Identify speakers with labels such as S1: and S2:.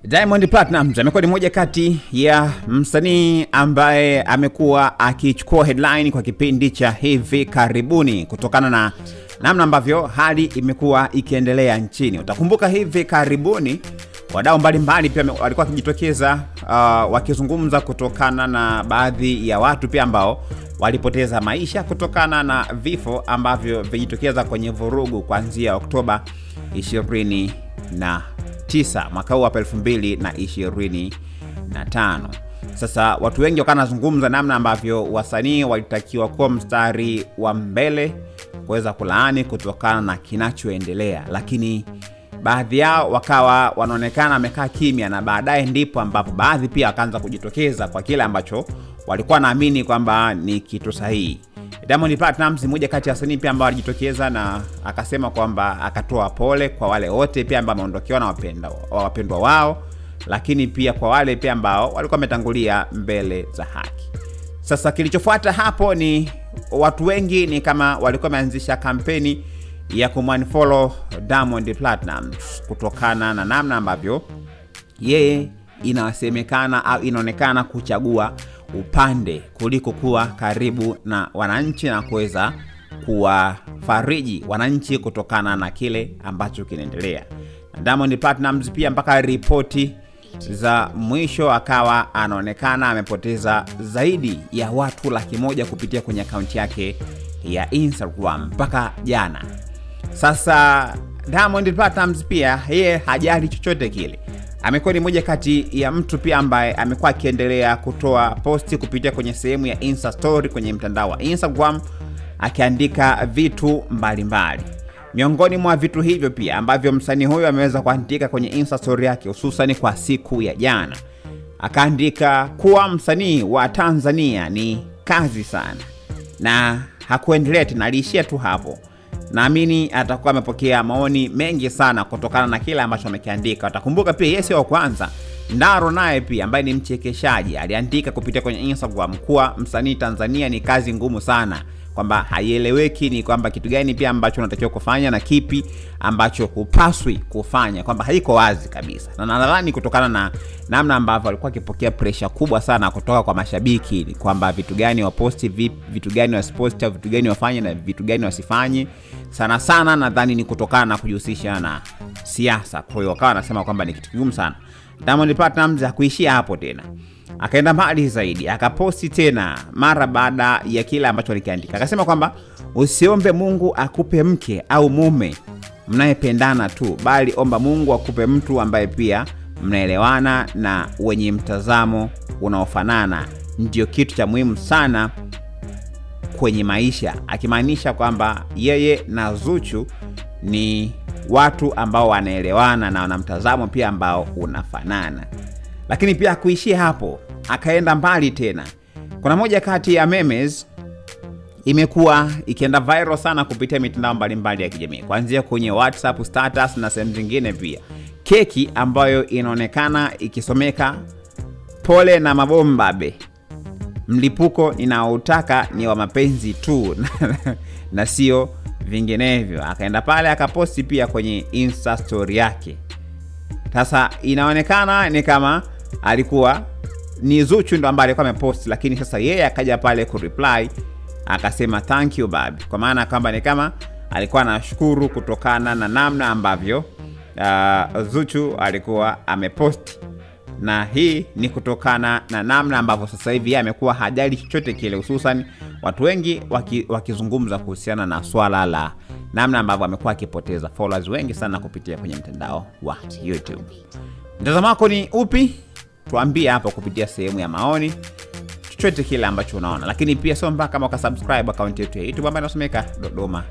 S1: Diamond Platnumz amekuwa ni moja kati ya msanii ambaye amekuwa akichukua headline kwa kipindi cha hivi karibuni kutokana na namna ambavyo hali imekuwa ikiendelea nchini. Utakumbuka hivi karibuni wadau mbalimbali pia walikuwa wakijitokeza wakizungumza kutokana na baadhi ya watu pia ambao walipoteza maisha kutokana na vifo ambavyo vilijitokeza kwenye vurugu kuanzia Oktoba 29 mwaka wa 2025. Sasa watu wengi wakanazungumza namna ambavyo wasanii walitakiwa kuwa mstari wa mbele kuweza kulaani kutokana na kinachoendelea, lakini baadhi yao wakawa wanaonekana wamekaa kimya, na baadaye ndipo ambapo baadhi pia wakaanza kujitokeza kwa kile ambacho walikuwa naamini kwamba ni kitu sahihi. Diamond Platnumz mmoja kati ya wasanii pia ambao alijitokeza na akasema kwamba akatoa pole kwa wale wote pia ambao wameondokewa na wapendwa wao, lakini pia kwa wale pia ambao walikuwa wametangulia mbele za haki. Sasa kilichofuata hapo ni watu wengi ni kama walikuwa wameanzisha kampeni ya kumunfollow Diamond Platnumz kutokana na namna ambavyo yeye inasemekana au inaonekana kuchagua upande kuliko kuwa karibu na wananchi na kuweza kuwafariji wananchi kutokana na kile ambacho kinaendelea. Diamond Platnumz pia mpaka ripoti za mwisho akawa anaonekana amepoteza zaidi ya watu 100,000 kupitia kwenye akaunti yake ya Instagram mpaka jana. Sasa Diamond Platnumz pia yeye hajali chochote kile. Amekuwa ni moja kati ya mtu pia ambaye amekuwa akiendelea kutoa posti kupitia kwenye sehemu ya Insta story kwenye mtandao wa Instagram akiandika vitu mbalimbali. Miongoni mwa vitu hivyo pia ambavyo msanii huyo ameweza kuandika kwenye Insta story yake hususan kwa siku ya jana, akaandika kuwa msanii wa Tanzania ni kazi sana, na hakuendelea tena, aliishia tu hapo. Naamini atakuwa amepokea maoni mengi sana kutokana na kile ambacho amekiandika. Utakumbuka pia yeye sio wa kwanza. Ndaro naye pia ambaye ni mchekeshaji aliandika kupitia kwenye Instagram kuwa msanii Tanzania ni kazi ngumu sana, kwamba haieleweki ni kwamba kitu gani pia ambacho unatakiwa kufanya na kipi ambacho hupaswi kufanya, kwamba haiko wazi kabisa. Na nadhani kutokana na namna ambavyo alikuwa akipokea pressure kubwa sana kutoka kwa mashabiki kwamba vitu gani waposti, vitu gani wasiposti, vitu gani wafanye na vitu gani wasifanye, sana nadhani ni kutokana na kujihusisha na siasa. Kwa hiyo wakawa anasema kwamba ni kitu kigumu sana. Diamond Platnumz hakuishia hapo tena, akaenda mbali zaidi, akaposti tena mara baada ya kile ambacho alikiandika. Akasema kwamba usiombe Mungu akupe mke au mume mnayependana tu, bali omba Mungu akupe mtu ambaye pia mnaelewana na wenye mtazamo unaofanana. Ndio kitu cha muhimu sana kwenye maisha, akimaanisha kwamba yeye na Zuchu ni watu ambao wanaelewana na wana mtazamo pia ambao unafanana. Lakini pia kuishia hapo, akaenda mbali tena. Kuna moja kati ya memes imekuwa ikienda viral sana kupitia mitandao mbalimbali ya kijamii, kuanzia kwenye WhatsApp status na sehemu zingine pia. Keki ambayo inaonekana ikisomeka pole na mabombabe, mlipuko ninaotaka ni wa mapenzi tu na sio vinginevyo. Akaenda pale akaposti pia kwenye Insta story yake. Sasa inaonekana ni kama alikuwa ni Zuchu ndo ambaye alikuwa amepost, lakini sasa yeye akaja pale kureply akasema thank you baby, kwa maana kwamba ni kama alikuwa anashukuru kutokana na namna ambavyo Zuchu alikuwa amepost. Na hii ni kutokana na namna ambavyo sasa hivi yeye amekuwa hajali chochote kile, hususan watu wengi wakizungumza kuhusiana na swala la namna ambavyo amekuwa akipoteza followers wengi sana kupitia kwenye mtandao wa YouTube. Mtazamo wako ni upi? Tuambie hapo kupitia sehemu ya maoni chochote kile ambacho unaona. Lakini pia sio mbaya kama ukasubscribe account yetu ya YouTube ambayo inasomeka Dodoma